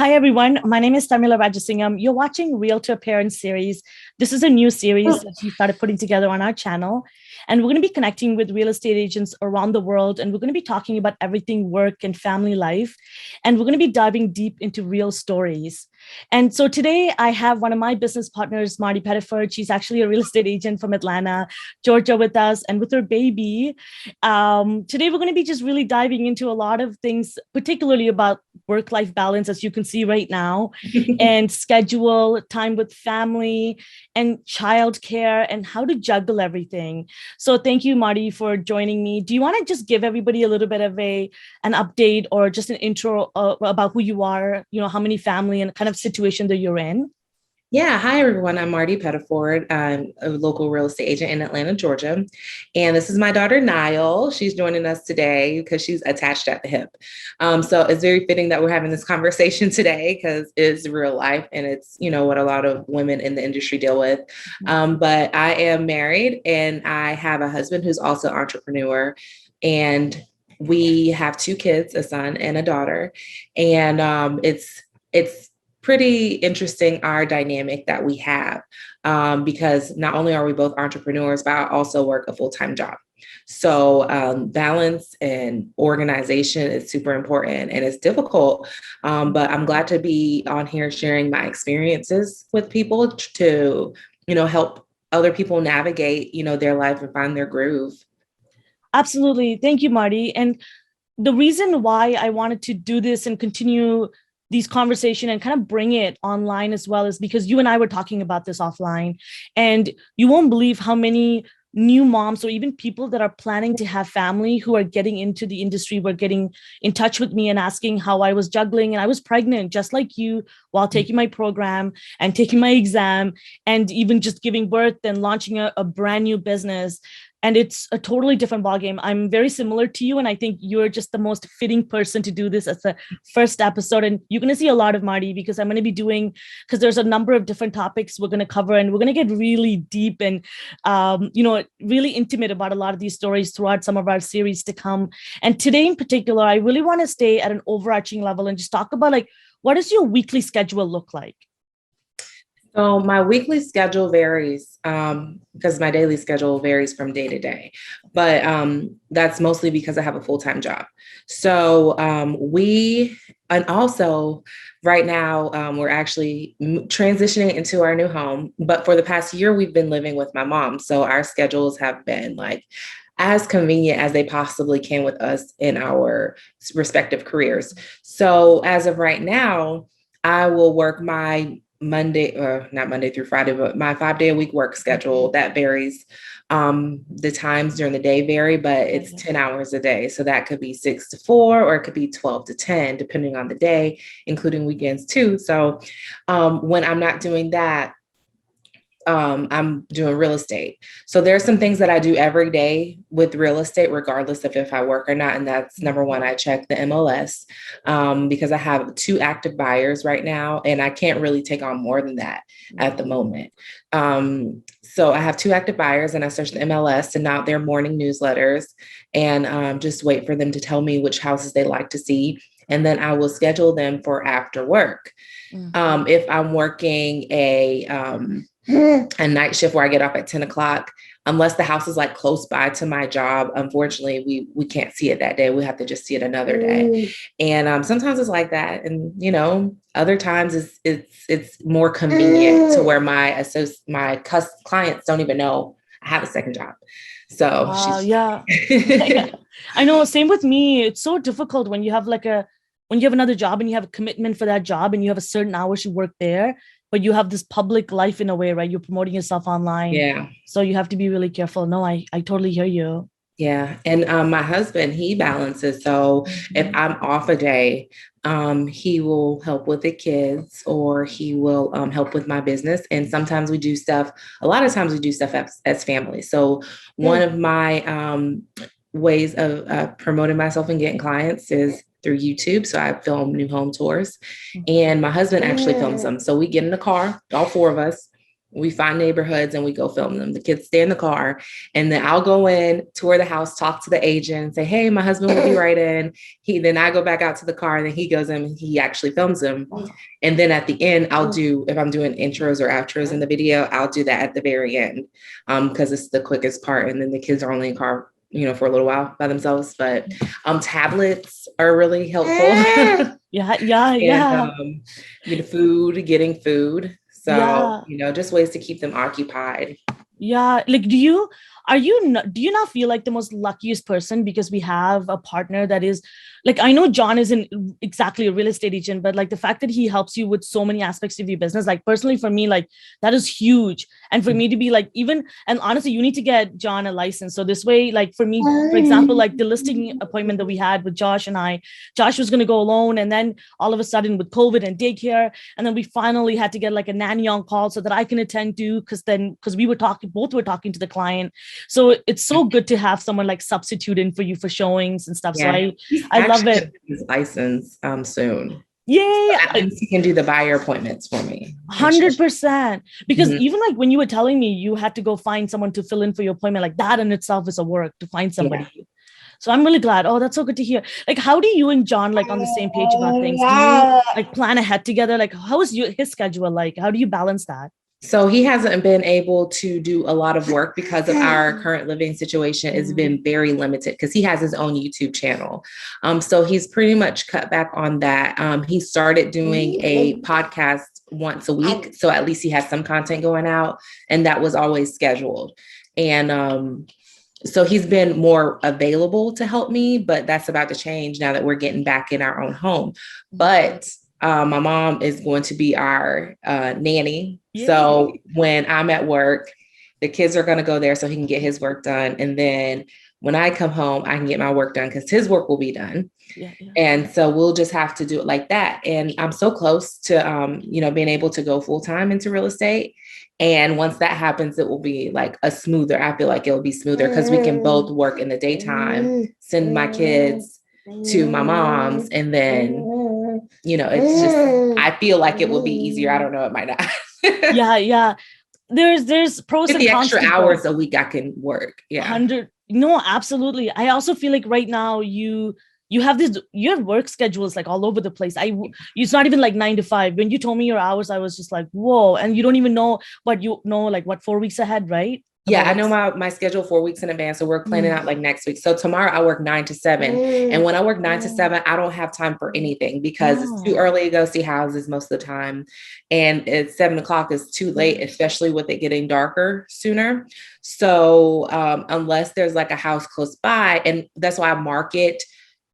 Hi, everyone. My name is Tharmila Rajasingam. You're watching Realtor Parent Series. This is a new series that we started putting together on our channel. And we're going to be connecting with real estate agents around the world. And we're going to be talking about everything work and family life. And we're going to be diving deep into real stories. And so today I have one of my business partners, Marty Pettiford. She's actually a real estate agent from Atlanta, Georgia with us and with her baby. Today we're going to be just really diving into a lot of things, particularly about work-life balance, as you can see right now, and schedule, time with family, and childcare, and how to juggle everything. So thank you, Marty, for joining me. Do you want to just give everybody a little bit of an update or just an intro about who you are, how many family and kind of situation that you're in? Yeah. Hi, everyone. I'm Marty Pettiford. I'm a local real estate agent in Atlanta, Georgia. And this is my daughter, Nile. She's joining us today because she's attached at the hip. So it's very fitting that we're having this conversation today because it's real life and it's, what a lot of women in the industry deal with. But I am married and I have a husband who's also an entrepreneur. And we have two kids, a son and a daughter. And it's pretty interesting, our dynamic that we have, because not only are we both entrepreneurs, but I also work a full-time job. So balance and organization is super important and it's difficult. But I'm glad to be on here sharing my experiences with people to, help other people navigate, their life and find their groove. Absolutely. Thank you, Marty. And the reason why I wanted to do this and continue these conversation and kind of bring it online as well is because you and I were talking about this offline, and you won't believe how many new moms or even people that are planning to have family who are getting into the industry were getting in touch with me and asking how I was juggling. And I was pregnant just like you while taking my program and taking my exam and even just giving birth and launching a brand new business. And it's a totally different ballgame. I'm very similar to you. And I think you're just the most fitting person to do this as the first episode. And you're going to see a lot of Marty because I'm going to be doing, because there's a number of different topics we're going to cover. And we're going to get really deep and, really intimate about a lot of these stories throughout some of our series to come. And today in particular, I really want to stay at an overarching level and just talk about what does your weekly schedule look like? So my weekly schedule varies because my daily schedule varies from day to day, but that's mostly because I have a full-time job. So and also right now we're actually transitioning into our new home, but for the past year, we've been living with my mom. So our schedules have been as convenient as they possibly can with us in our respective careers. So as of right now, I will work my not Monday through Friday, but my 5-day a week work schedule that varies. The times during the day vary, but it's 10 hours a day. So that could be 6 to 4, or it could be 12 to 10, depending on the day, including weekends too. So when I'm not doing that, I'm doing real estate. So there's some things that I do every day with real estate, regardless of if I work or not. And that's number one, I check the MLS because I have 2 active buyers right now, and I can't really take on more than that at the moment. So I have 2 active buyers and I search the MLS and out their morning newsletters and just wait for them to tell me which houses they like to see. And then I will schedule them for after work. If I'm working a night shift where I get off at 10 o'clock, unless the house is close by to my job, unfortunately, we can't see it that day. We have to just see it another day. And sometimes it's like that. And, other times it's more convenient to where my clients don't even know I have a second job. So yeah. I know. Same with me. It's so difficult when you have when you have another job and you have a commitment for that job and you have a certain hours you work there, but you have this public life in a way, right? You're promoting yourself online. Yeah. So you have to be really careful. No, I totally hear you. Yeah. And my husband, he balances. So if I'm off a day, he will help with the kids or he will help with my business. And sometimes we do stuff, a lot of times we do stuff as family. So one of my ways of promoting myself and getting clients is through YouTube. So I film new home tours and my husband actually films them. So we get in the car, all 4 of us, We find neighborhoods and we go film them. The kids stay in the car, and then I'll go in, tour the house, talk to the agent, say, hey, my husband will be right in. Then I go back out to the car, and then he goes in and he actually films them. And then at the end, I'll do, if I'm doing intros or outros in the video, I'll do that at the very end, because it's the quickest part. And then the kids are only in car, for a little while by themselves. But tablets are really helpful. Yeah. And, getting food. So, just ways to keep them occupied. Yeah. Like, do you not feel like the most luckiest person because we have a partner that is like, I know John isn't exactly a real estate agent, but like the fact that he helps you with so many aspects of your business, like personally for me, like that is huge. And for me to be like, and honestly, you need to get John a license. So this way, like for me, for example, like the listing appointment that we had with Josh was going to go alone. And then all of a sudden with COVID and daycare, and then we finally had to get like a nanny on call so that I can attend to, because both were talking to the client. So it's so good to have someone like substitute in for you for showings and stuff. Yeah. So I love it. His license soon. Yay. So at least he can do the buyer appointments for me. 100%. Because even like when you were telling me you had to go find someone to fill in for your appointment, like that in itself is a work to find somebody. Yeah. So I'm really glad. Oh, that's so good to hear. Like, how do you and John like on the same page about things? Do you like plan ahead together? Like, how is his schedule like? How do you balance that? So he hasn't been able to do a lot of work because of our current living situation. It's been very limited because he has his own YouTube channel. So he's pretty much cut back on that. He started doing a podcast once a week. So at least he has some content going out, and that was always scheduled. And so he's been more available to help me, but that's about to change now that we're getting back in our own home. But my mom is going to be our nanny. Yay. So when I'm at work, the kids are going to go there so he can get his work done. And then when I come home, I can get my work done because his work will be done. Yeah. And so we'll just have to do it like that. And I'm so close to, being able to go full time into real estate. And once that happens, it will be like I feel like it'll be smoother because we can both work in the daytime, send my kids to my mom's, and then it's just, I feel like it will be easier. I don't know, it might not. Yeah. There's pros and cons. The extra hours a week I can work. Yeah. 100. No, absolutely. I also feel like right now you have your work schedule is like all over the place. It's not even like 9 to 5. When you told me your hours, I was just like, whoa. And you don't even know, but like what 4 weeks ahead, right? Yeah, I know my schedule 4 weeks in advance. So we're planning out like next week. So tomorrow I work 9 to 7. And when I work 9 to 7, I don't have time for anything because it's too early to go see houses most of the time. And it's 7 o'clock is too late, especially with it getting darker sooner. So unless there's like a house close by, and that's why I market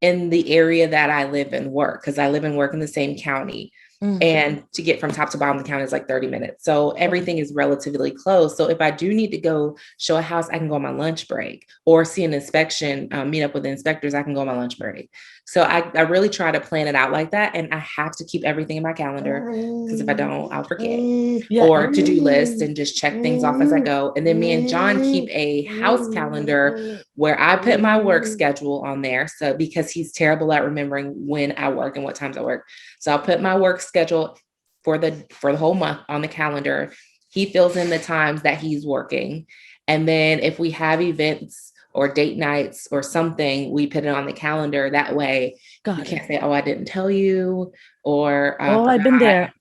in the area that I live and work, because I live and work in the same county. And to get from top to bottom of the county is like 30 minutes. So everything is relatively close. So if I do need to go show a house, I can go on my lunch break, or see an inspection, meet up with the inspectors, I can go on my lunch break. So I really try to plan it out like that. And I have to keep everything in my calendar, because if I don't, I'll forget. Or to-do list and just check things off as I go. And then me and John keep a house calendar where I put my work schedule on there. So because he's terrible at remembering when I work and what times I work. So I'll put my work schedule for the whole month on the calendar. He fills in the times that he's working. And then if we have events or date nights or something, we put it on the calendar. That way you can't say, oh, I didn't tell you, or I've been there.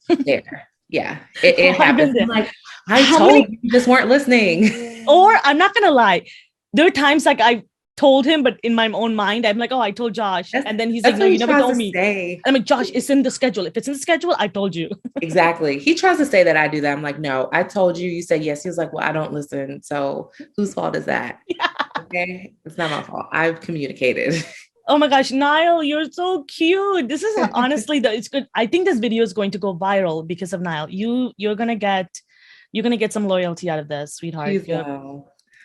Yeah, it happens. Like, I told you just weren't listening. Or I'm not gonna lie, there are times like I told him, but in my own mind, I'm like, oh, I told Josh. And then he's like, no, you never told me. And I'm like, Josh, it's in the schedule. If it's in the schedule, I told you. Exactly. He tries to say that I do that. I'm like, no, I told you. You said yes. He was like, well, I don't listen. So whose fault is that? Yeah. Okay. It's not my fault. I've communicated. Oh my gosh, Niall, you're so cute. This is honestly, it's good. I think this video is going to go viral because of Niall. You're gonna get some loyalty out of this, sweetheart.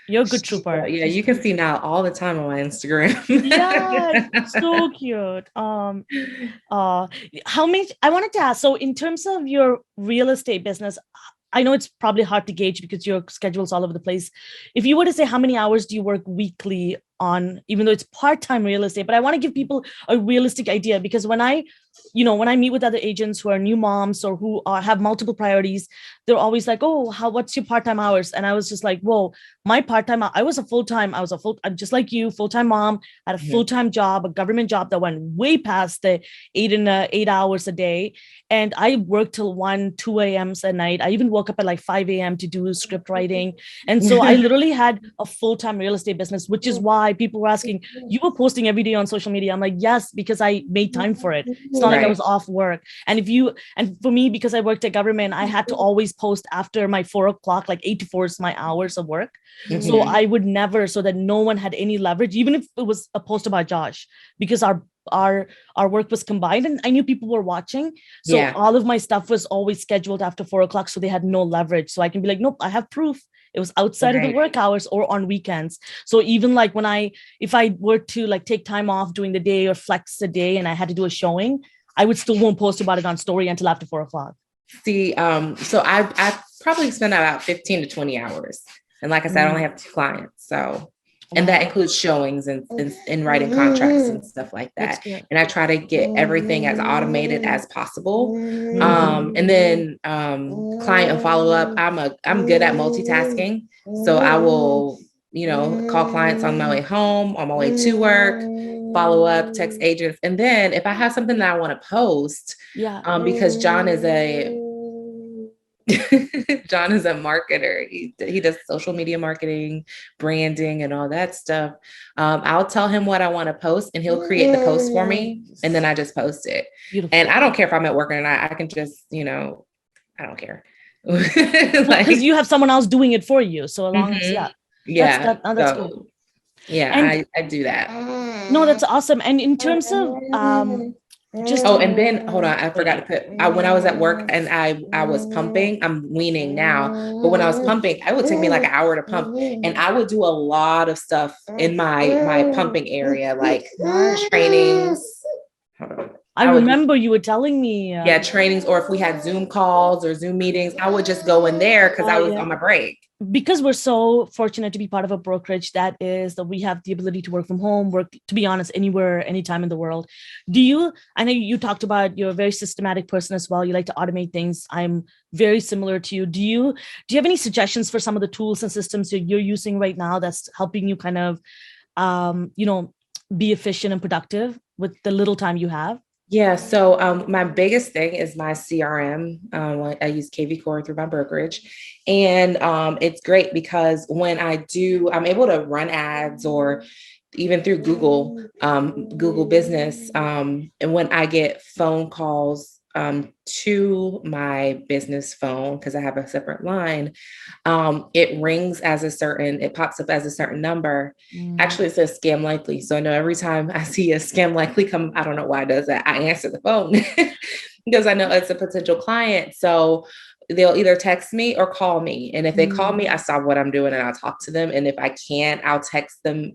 You're a good trooper. Yeah, you can see now all the time on my Instagram. Yeah, so cute. How many? I wanted to ask. So, in terms of your real estate business, I know it's probably hard to gauge because your schedule's all over the place. If you were to say how many hours do you work weekly on, even though it's part-time real estate, but I want to give people a realistic idea, because when I meet with other agents who are new moms or who have multiple priorities, they're always like, oh, what's your part-time hours? And I was just like, whoa, my part-time, I was I'm just like you, full-time mom, had a full-time job, a government job that went way past the 8 hours a day. And I worked till 1, 2 a.m. at night. I even woke up at like 5 a.m. to do script writing. And so I literally had a full-time real estate business, which is why people were asking, you were posting every day on social media. I'm like, yes, because I made time for it. It's not like I was off work. And for me, because I worked at government, I had to always post after my 4 o'clock, like 8 to 4 is my hours of work. So I would never, so that no one had any leverage, even if it was a post about Josh, because our work was combined and I knew people were watching. So all of my stuff was always scheduled after 4 o'clock. So they had no leverage. So I can be like, nope, I have proof. It was outside of the work hours or on weekends. So even like if I were to like take time off during the day or flex a day and I had to do a showing, I would still won't post about it on story until after 4 o'clock. See, so I probably spend about 15 to 20 hours. And like I said, I only have 2 clients. So, and that includes showings and writing contracts and stuff like that. And I try to get everything as automated as possible. And then client and follow up. I'm good at multitasking. So I will, call clients on my way home, on my way to work, follow up, text agents. And then if I have something that I want to post, because John is a marketer. He does social media marketing, branding, and all that stuff. I'll tell him what I want to post and he'll create the post for me. And then I just post it. Beautiful. And I don't care if I'm at work or not. I can just, I don't care. Because you have someone else doing it for you. So as long as, that's good. Yeah, and I do that. No, that's awesome. And in terms of, and then hold on, I forgot to put when I was at work and I was pumping. I'm weaning now, but when I was pumping, it would take me like an hour to pump, and I would do a lot of stuff in my pumping area, like trainings. I remember you were telling me. Trainings, or if we had Zoom calls or Zoom meetings, I would just go in there because I was on my break. Because we're so fortunate to be part of a brokerage that we have the ability to work from home, work, to be honest, anywhere, anytime in the world. I know you talked about you're a very systematic person as well. You like to automate things. I'm very similar to you. Do you have any suggestions for some of the tools and systems you're using right now that's helping you kind of, be efficient and productive with the little time you have? Yeah. So my biggest thing is my CRM. I use KV Core through my brokerage. And it's great because when I'm able to run ads or even through Google Business. And when I get phone calls to my business phone, because I have a separate line, it pops up as a certain number. Actually, it says scam likely. So I know every time I see a scam likely come, I don't know why it does that. I answer the phone because I know it's a potential client. So they'll either text me or call me. And if they call me, I stop what I'm doing and I'll talk to them. And if I can't, I'll text them,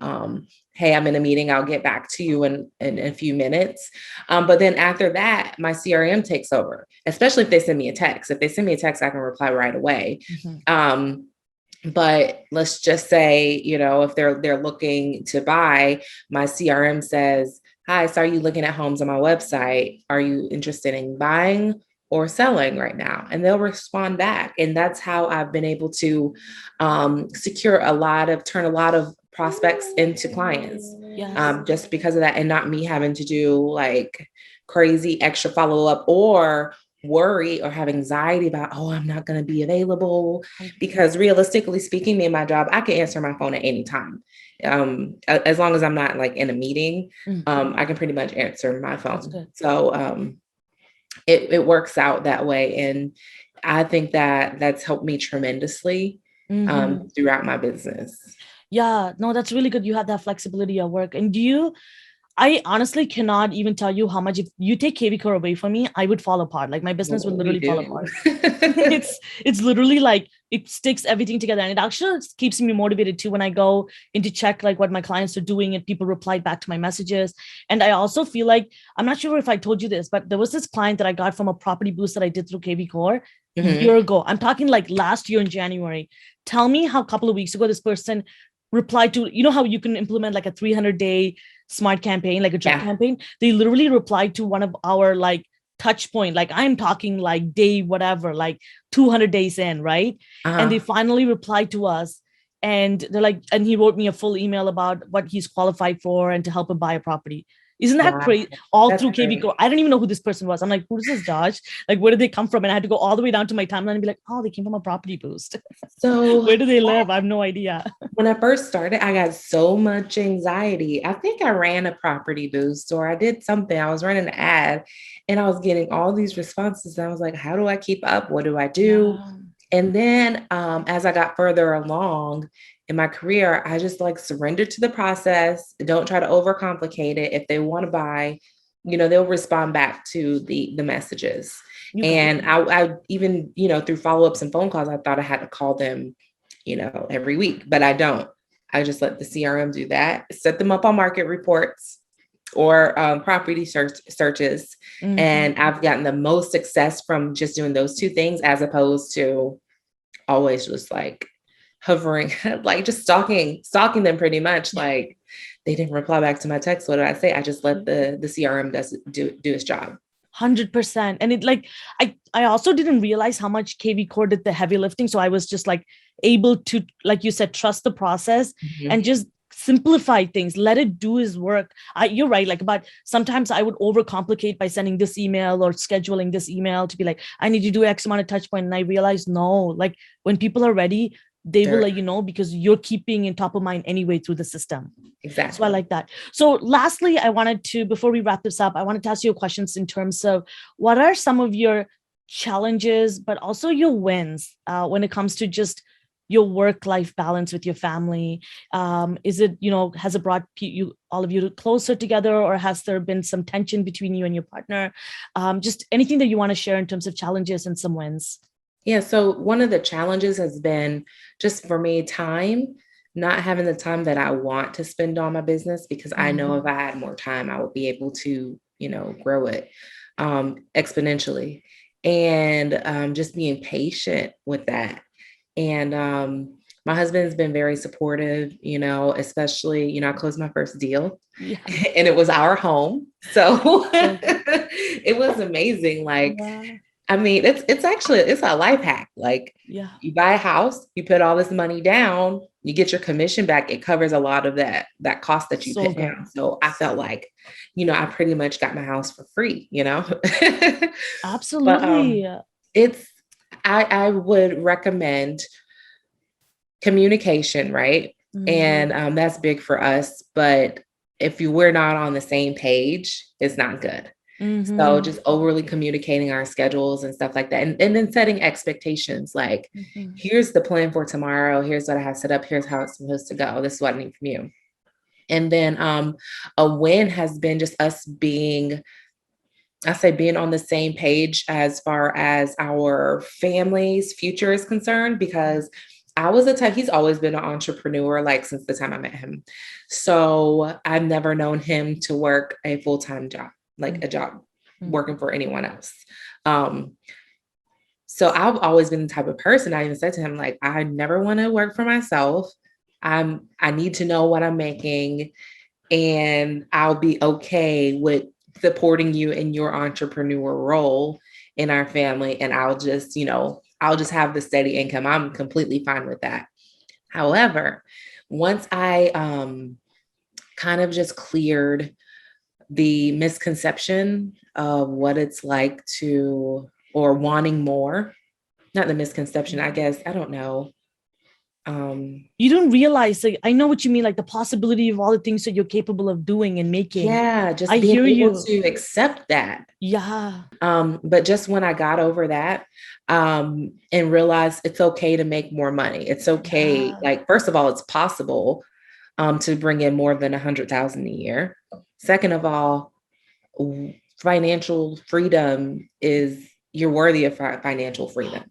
hey, I'm in a meeting. I'll get back to you in a few minutes. But then after that, my CRM takes over, especially if they send me a text. If they send me a text, I can reply right away. But let's just say, if they're looking to buy, my CRM says, hi, so are you looking at homes on my website? Are you interested in buying or selling right now? And they'll respond back. And that's how I've been able to turn a lot of prospects into clients. Yes. Just because of that, and not me having to do like crazy extra follow-up or worry or have anxiety about, I'm not going to be available. Because realistically speaking, me and my job, I can answer my phone at any time. As long as I'm not like in a meeting, I can pretty much answer my phone. So it works out that way. And I think that that's helped me tremendously throughout my business. Yeah, no, that's really good. You have that flexibility at work. And I honestly cannot even tell you how much, if you take KV Core away from me, I would fall apart. Like my business would literally fall apart. It's literally like, it sticks everything together. And it actually keeps me motivated too when I go in to check like what my clients are doing and people reply back to my messages. And I also feel like, I'm not sure if I told you this, but there was this client that I got from a property boost that I did through KV Core a year ago. I'm talking like last year in January. Tell me how a couple of weeks ago, this person replied to, you know how you can implement like a 300-day smart campaign, like a drip campaign. They literally replied to one of our like touch point, like I'm talking like day whatever, like 200 days in, right? And they finally replied to us, and they're like, and he wrote me a full email about what he's qualified for and to help him buy a property. Isn't that crazy? All through KV Core. I don't even know who this person was. I'm like, who is this Josh? Like, where did they come from? And I had to go all the way down to my timeline and be like, oh, they came from a property boost. So where do they live? I have no idea. When I first started, I got so much anxiety. I think I ran a property boost, or I did something. I was running an ad and I was getting all these responses. And I was like, how do I keep up? What do I do? Yeah. And then as I got further along in my career, I just like surrendered to the process. Don't try to overcomplicate it. If they want to buy, they'll respond back to the messages. And I even, through follow-ups and phone calls, I thought I had to call them, every week, but I don't. I just let the CRM do that, set them up on market reports or property searches. Mm-hmm. And I've gotten the most success from just doing those two things, as opposed to always just like hovering, like just stalking them pretty much. Like they didn't reply back to my text. What did I say? I just let the CRM do its job. 100%. And it like, I also didn't realize how much KV Core did the heavy lifting. So I was just like able to, like you said, trust the process and just simplify things, let it do his work. You're right. Like about sometimes I would overcomplicate by sending this email or scheduling this email to be like, I need to do X amount of touch point. And I realized, no, like when people are ready, they will let you know, because you're keeping in top of mind anyway through the system. Exactly. So I like that. So lastly, I wanted to, before we wrap this up, I wanted to ask you questions in terms of what are some of your challenges, but also your wins when it comes to just your work-life balance with your family. Is it, has it brought all of you closer together, or has there been some tension between you and your partner? Just anything that you want to share in terms of challenges and some wins. Yeah. So one of the challenges has been just for me, time, not having the time that I want to spend on my business, because I know if I had more time, I would be able to, grow it exponentially, and just being patient with that. And my husband's been very supportive, especially, I closed my first deal and it was our home. So it was amazing. Like, I mean, it's a life hack. Like, you buy a house, you put all this money down, you get your commission back. It covers a lot of that cost that you put down. So I felt like, I pretty much got my house for free, Absolutely. But, I would recommend communication, right? And that's big for us. But if we're not on the same page, it's not good. So just overly communicating our schedules and stuff like that. And then setting expectations, like, here's the plan for tomorrow. Here's what I have set up. Here's how it's supposed to go. This is what I need from you. And then a win has been just us being on the same page as far as our family's future is concerned, because I was he's always been an entrepreneur, like since the time I met him. So I've never known him to work a full-time job, like a job working for anyone else. So I've always been the type of person, I even said to him, like, I never want to work for myself. I need to know what I'm making, and I'll be okay with supporting you in your entrepreneur role in our family. And I'll just have the steady income. I'm completely fine with that. However, once I kind of just cleared the misconception of what it's like to, or wanting more, not the misconception, I guess, I don't know. You don't realize, like, I know what you mean, like the possibility of all the things that you're capable of doing and making. Yeah, just being able to accept that. Yeah. But just when I got over that, and realized it's okay to make more money. It's okay. Yeah. Like, first of all, it's possible to bring in more than 100,000 a year. Second of all, financial freedom is, you're worthy of financial freedom.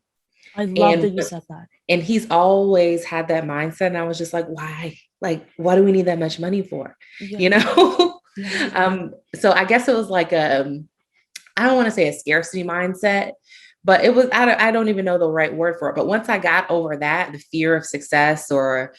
I love that you said that. And he's always had that mindset. And I was just like, why? Like, what do we need that much money for? Yeah. Yeah. So I guess it was like I don't want to say a scarcity mindset, but it was, I don't even know the right word for it. But once I got over that, the fear of success or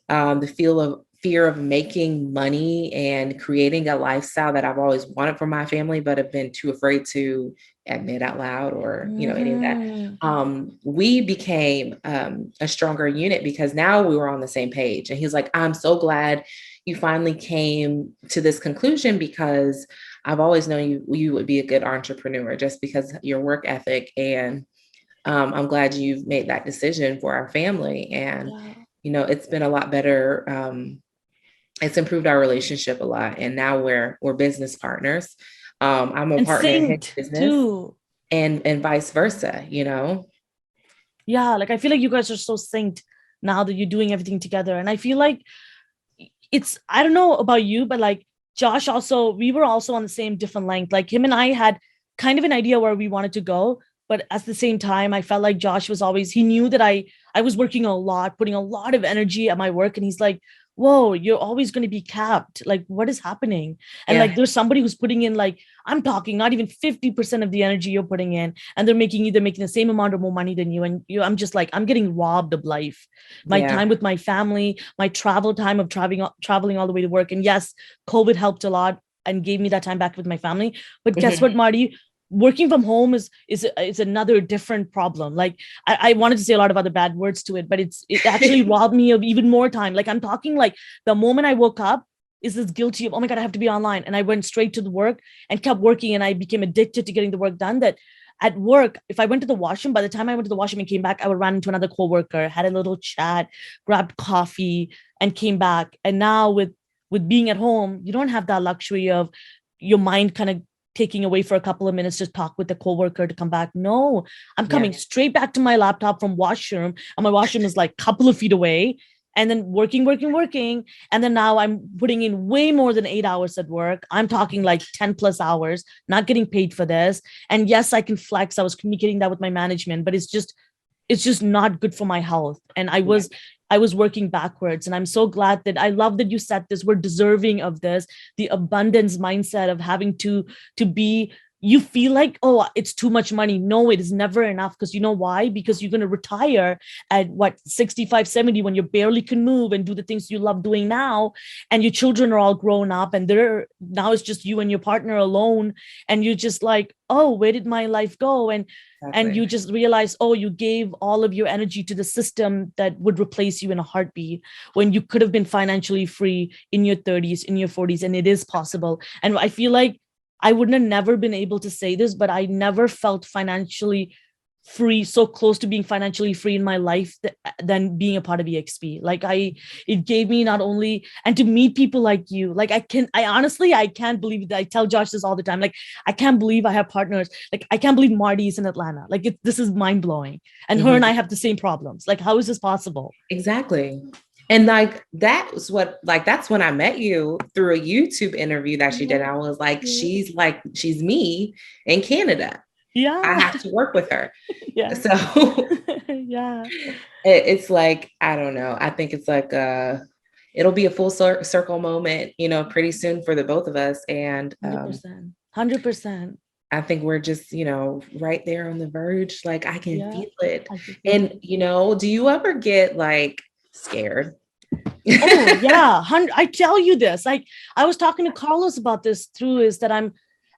the fear of making money and creating a lifestyle that I've always wanted for my family, but have been too afraid to admit out loud or, any of that. We became a stronger unit because now we were on the same page. And he's like, I'm so glad you finally came to this conclusion, because I've always known you would be a good entrepreneur just because your work ethic. And I'm glad you've made that decision for our family. And, it's been a lot better. It's improved our relationship a lot. And now we're business partners. I'm a partner in his business too. And vice versa, Yeah. Like, I feel like you guys are so synced now that you're doing everything together. And I feel like I don't know about you, but like Josh also, we were also on the same different length. Like him and I had kind of an idea where we wanted to go. But at the same time, I felt like Josh was always, he knew that I was working a lot, putting a lot of energy at my work. And he's like, whoa, you're always going to be capped. Like, what is happening? And like, there's somebody who's putting in, like, I'm talking not even 50% of the energy you're putting in, and they're making the same amount or more money than you. And I'm just like, I'm getting robbed of life, my time with my family, my travel time of traveling all the way to work. And yes, COVID helped a lot and gave me that time back with my family. But guess what, Marty? Working from home is another different problem. Like I wanted to say a lot of other bad words to it, but it actually robbed me of even more time. Like I'm talking like the moment I woke up is this guilty of, oh my God, I have to be online. And I went straight to the work and kept working. And I became addicted to getting the work done, that at work, if I went to the washroom, by the time I went to the washroom and came back, I would run into another coworker, had a little chat, grabbed coffee and came back. And now with being at home, you don't have that luxury of your mind kind of taking away for a couple of minutes to talk with the coworker to come back. No, I'm coming straight back to my laptop from washroom, and my washroom is like a couple of feet away, and then working. And then now I'm putting in way more than 8 hours at work. I'm talking like 10 plus hours, not getting paid for this. And yes, I can flex. I was communicating that with my management, but it's just not good for my health. And I was working backwards. And I'm so glad that I love that you said this. We're deserving of this, the abundance mindset of having to be, you feel like, oh, it's too much money. No, it is never enough. Because you know why? Because you're going to retire at 65, 70, when you barely can move and do the things you love doing now. And your children are all grown up, and now it's just you and your partner alone. And you're just like, oh, where did my life go? And you just realize, oh, you gave all of your energy to the system that would replace you in a heartbeat, when you could have been financially free in your 30s, in your 40s. And it is possible. And I feel like I wouldn't have never been able to say this, but I never felt financially free, so close to being financially free in my life than being a part of EXP. Like it gave me not only, and to meet people like you, like I honestly can't believe that. I tell Josh this all the time. Like, I can't believe I have partners. Like, I can't believe Marty's in Atlanta. Like this is mind blowing. And her and I have the same problems. Like, how is this possible? Exactly. And like, that's when I met you, through a YouTube interview that she did. I was like, she's me in Canada. Yeah. I have to work with her. Yeah. So yeah. It's like, I don't know. I think it's like it'll be a full circle moment, pretty soon for the both of us. And 100%. I think we're just, right there on the verge. Like, I can feel it. And, do you ever get like scared? Oh yeah. I tell you this, like, I was talking to Carlos about this too, is that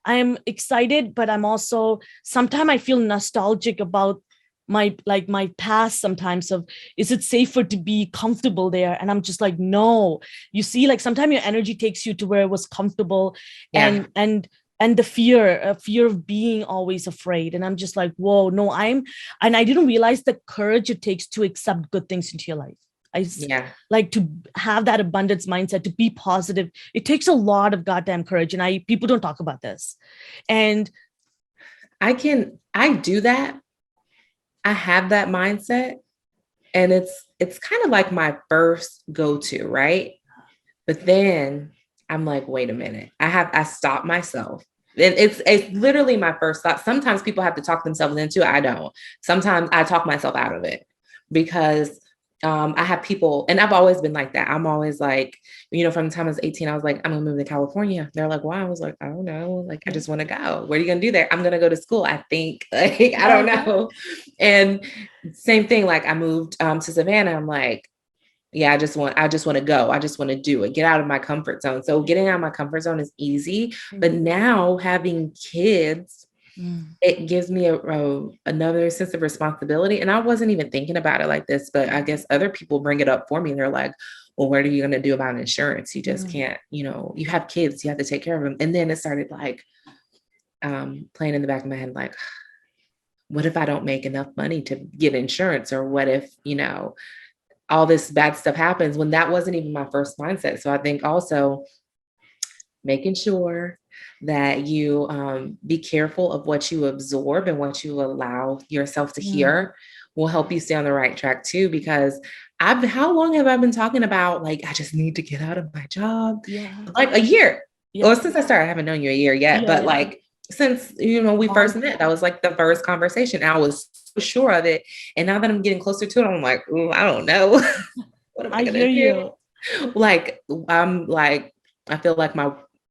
I'm excited, but I'm also, sometimes I feel nostalgic about my past sometimes, of, is it safer to be comfortable there? And I'm just like, no, you see, like sometimes your energy takes you to where it was comfortable. And the fear of being always afraid. And I'm just like, whoa, no, and I didn't realize the courage it takes to accept good things into your life. Like, to have that abundance mindset, to be positive. It takes a lot of goddamn courage. And people don't talk about this. And I do that. I have that mindset. And it's kind of like my first go-to, right? But then I'm like, wait a minute. I stop myself. And it's literally my first thought. Sometimes people have to talk themselves into it. I don't. Sometimes I talk myself out of it, because I have people, and I've always been like that. I'm always like, from the time I was 18, I was like, I'm gonna move to California. They're like, why? I was like, I don't know. Like, I just want to go. What are you gonna do there? I'm gonna go to school, I think. Like, I don't know. And same thing, like I moved to Savannah. I'm like, yeah, I just want to go. I just want to do it, get out of my comfort zone. So getting out of my comfort zone is easy. But now having kids, Mm. it gives me another sense of responsibility. And I wasn't even thinking about it like this, but I guess other people bring it up for me. They're like, well, what are you going to do about insurance? You just can't, you have kids, you have to take care of them. And then it started like playing in the back of my head, like, what if I don't make enough money to get insurance? Or what if, all this bad stuff happens, when that wasn't even my first mindset. So I think also making sure that you be careful of what you absorb and what you allow yourself to hear will help you stay on the right track too. Because how long have I been talking about, like, I just need to get out of my job? Yeah. Like a year. Yeah. Well, since I started, I haven't known you a year yet, but like since, we first met, that was like the first conversation. I was so sure of it. And now that I'm getting closer to it, I'm like, ooh, I don't know. What am I I hear gonna do? you. Like, I'm like, I feel like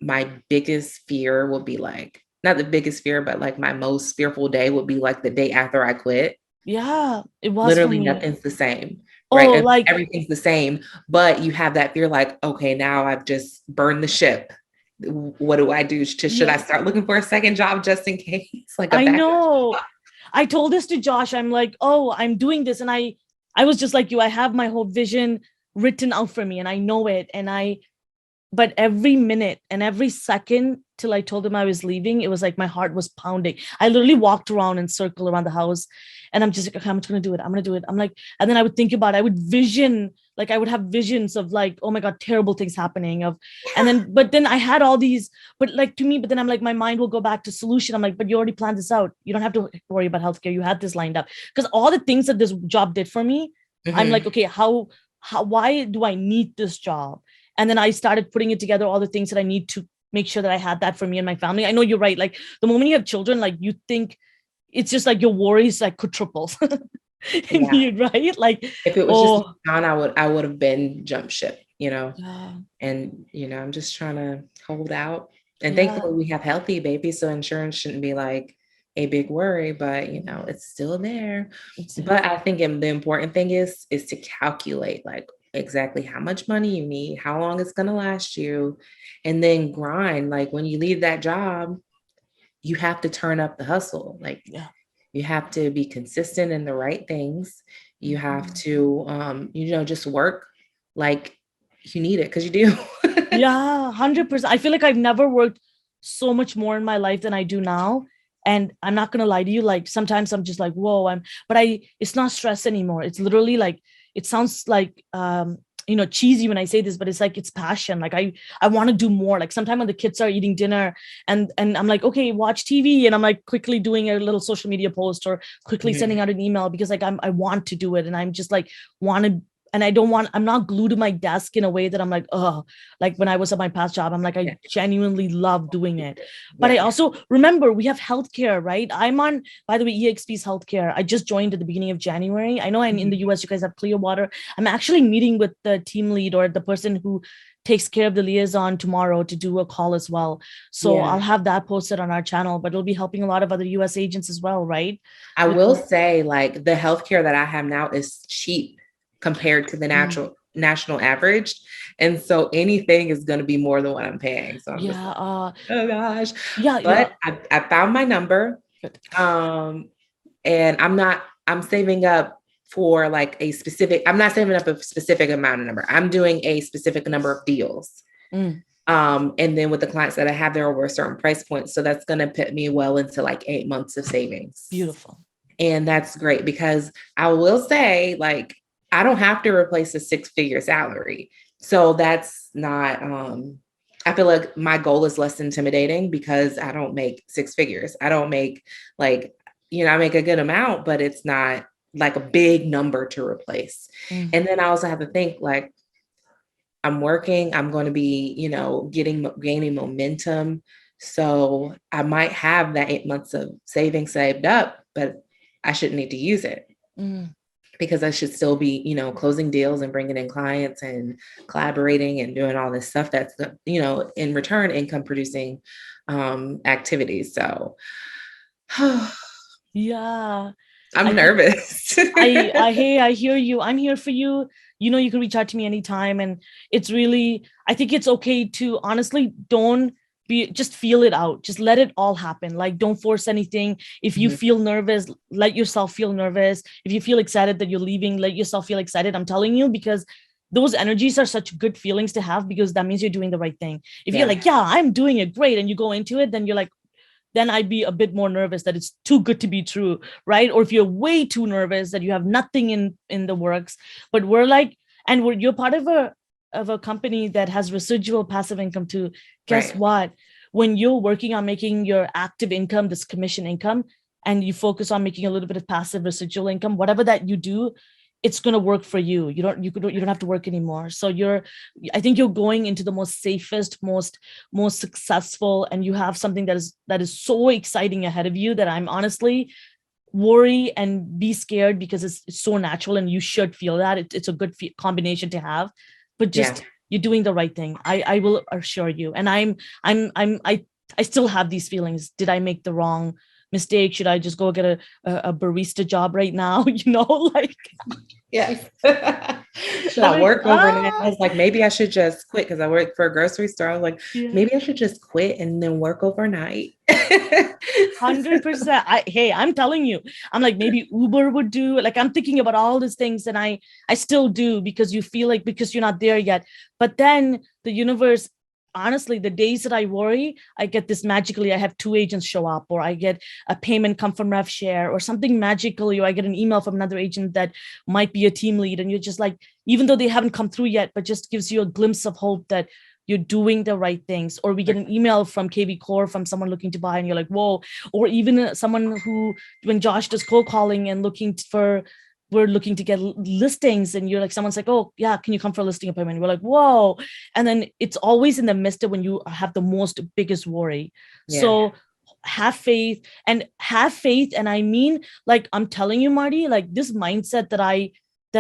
my biggest fear will be like, not the biggest fear, but like my most fearful day would be like the day after I quit. Yeah, it was for Literally me. nothing's the same, right? Oh, like, Everything's the same, but you have that fear like, okay, now I've just burned the ship. What do I do? Should I yeah, start looking for a second job just in case? Like a I backup know. job? I told this to Josh. I'm like, oh, I'm doing this. And I was just like you. I have my whole vision written out for me and I know it. But every minute and every second till I told him I was leaving, it was like my heart was pounding. I literally walked around and circled around the house and I'm just like, okay, I'm just gonna do it. I'm gonna do it. I'm like, and then I would think about it. I would vision, like I would have visions of like, oh my God, terrible things happening. But then I had all these, but like to me, but then I'm like, my mind will go back to solution. I'm like, but you already planned this out. You don't have to worry about healthcare. You had this lined up. Because all the things that this job did for me, I'm like, Mhm. okay, why do I need this job? And then I started putting it together, all the things that I need to make sure that I had that for me and my family. I know you're right. Like the moment you have children, like you think it's just like your worries like could triple. Yeah. Right? Like, If it was just oh, on, I would have been jump ship. yeah, And, I'm just trying to hold out. And yeah, thankfully we have healthy babies, so insurance shouldn't be like a big worry, but it's still there. But I think the important thing is to calculate like exactly how much money you need, how long it's gonna last you, and then grind. Like when you leave that job, you have to turn up the hustle. Like yeah. you have to be consistent in the right things. You have Mhm. to just work like you need it because you do. Yeah, 100%. I feel like I've never worked so much more in my life than I do now. And I'm not gonna lie to you, like sometimes I'm just like, whoa, it's not stress anymore. It's literally like it sounds like cheesy when I say this, but it's like it's passion. Like I want to do more. Like sometimes when the kids are eating dinner and I'm like, okay, watch TV, and I'm like quickly doing a little social media post or quickly Mhm. sending out an email because like I want to do it and I'm just like want to, and I don't want, I'm not glued to my desk in a way that I'm like, oh, like when I was at my past job, I'm like, I Yeah. genuinely love doing it. But I Yeah. also remember we have healthcare, right? I'm on, by the way, EXP's healthcare. I just joined at the beginning of January. I know in the Mhm. US, you guys have Clearwater. I'm actually meeting with the team lead or the person who takes care of the liaison tomorrow to do a call as well. So I'll Yeah. have that posted on our channel, but it'll be helping a lot of other US agents as well, right? I With will the, say, like, the healthcare that I have now is cheap compared to the mm, natural national average. And so anything is going to be more than what I'm paying. So I'm just yeah, like, oh gosh. yeah, But I found my number. good. Um, and I'm saving up for like I'm not saving up a specific amount of number. I'm doing a specific number of deals. Mm, And then with the clients that I have, they're over a certain price point. So that's going to put me well into like 8 months of savings. beautiful. And that's great because I will say, like, I don't have to replace a six-figure salary. So that's not, I feel like my goal is less intimidating because I don't make six figures. I don't make like, I make a good amount, but it's not like a big number to replace. Mm. And then I also have to think like, I'm working, I'm going to be, gaining momentum. So I might have that 8 months of savings saved up, but I shouldn't need to use it Mm. because I should still be, closing deals and bringing in clients and collaborating and doing all this stuff that's, in return income producing activities. So Yeah. I'm nervous. Hey, I hear you. I'm here for you. You know, you can reach out to me anytime. And it's really, I think it's okay to honestly don't just feel it out. Just let it all happen. Like, don't force anything. If you Mhm. feel nervous, let yourself feel nervous. If you feel excited that you're leaving, let yourself feel excited. I'm telling you, because those energies are such good feelings to have, because that means you're doing the right thing. If you're Yeah. like, yeah, I'm doing it great, and you go into it, then you're like, then I'd be a bit more nervous that it's too good to be true, right? Or if you're way too nervous that you have nothing in the works. But we're like, and you're part of a company that has residual passive income too. Guess Right. what? When you're working on making your active income, this commission income, and you focus on making a little bit of passive residual income, whatever that you do, it's going to work for you. You don't have to work anymore. So I think you're going into the most safest, most successful, and you have something that is so exciting ahead of you that I'm honestly worry and be scared, because it's so natural, and you should feel that it's a good combination to have. But Yeah. just, you're doing the right thing. I will assure you. And I still have these feelings. Did I make the wrong mistake? Should I just go get a barista job right now? Like, Yes. Should I'm I like, work overnight? I was like, maybe I should just quit because I work for a grocery store. I was like, yeah. maybe I should just quit and then work overnight. 100%. Hey, I'm telling you, I'm like, maybe Uber would do. Like, I'm thinking about all these things, and I still do, because you feel like, because you're not there yet. But then the universe, honestly, the days that I worry, I get this magically. I have two agents show up, or I get a payment come from rev share, or something magically, or I get an email from another agent that might be a team lead, and you're just like, even though they haven't come through yet, but just gives you a glimpse of hope that you're doing the right things. Or we get an email from KV Core from someone looking to buy, and you're like, whoa. Or even someone who, when Josh does cold calling and we're looking to get listings, and you're like, someone's like, oh yeah, can you come for a listing appointment? We're like, whoa. And then it's always in the midst of when you have the most biggest worry. Yeah. So have faith. And I mean, like, I'm telling you, Marty, like, this mindset that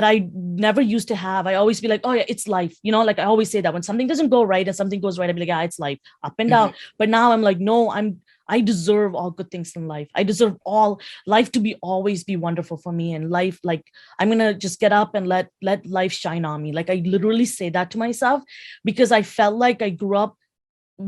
I never used to have. I always be like, oh yeah, it's life. Like, I always say that when something doesn't go right and something goes right, I'd be like, yeah, it's life, up and down. But now I'm like, no, I deserve all good things in life. I deserve all life to be always be wonderful for me. And life, like, I'm gonna just get up and let life shine on me. Like, I literally say that to myself, because I felt like I grew up,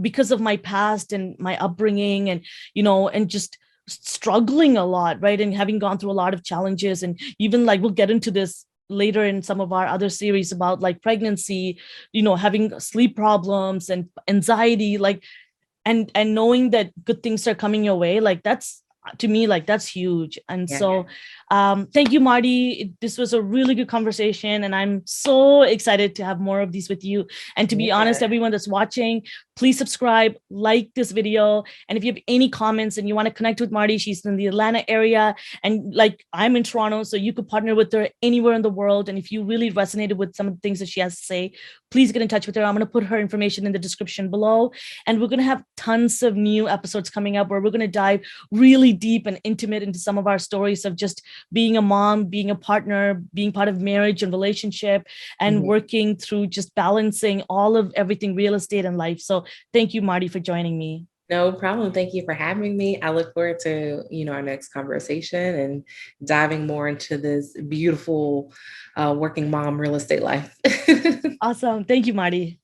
because of my past and my upbringing, and just struggling a lot, right? And having gone through a lot of challenges, and even, like, we'll get into this later in some of our other series about, like, pregnancy, having sleep problems and anxiety, like, and knowing that good things are coming your way, like, that's, to me, like, that's huge. And Yeah. so thank you, Marty. This was a really good conversation, and I'm so excited to have more of these with you. And to be honest, everyone that's watching, please subscribe, like this video. And if you have any comments and you want to connect with Marty, she's in the Atlanta area, and, like, I'm in Toronto, so you could partner with her anywhere in the world. And if you really resonated with some of the things that she has to say, please get in touch with her. I'm going to put her information in the description below. And we're going to have tons of new episodes coming up where we're going to dive really deep and intimate into some of our stories of just being a mom, being a partner, being part of marriage and relationship, and working through just balancing all of everything, real estate and life. So thank you, Marty, for joining me. No problem. Thank you for having me. I look forward to, our next conversation and diving more into this beautiful working mom real estate life. Awesome. Thank you, Marty.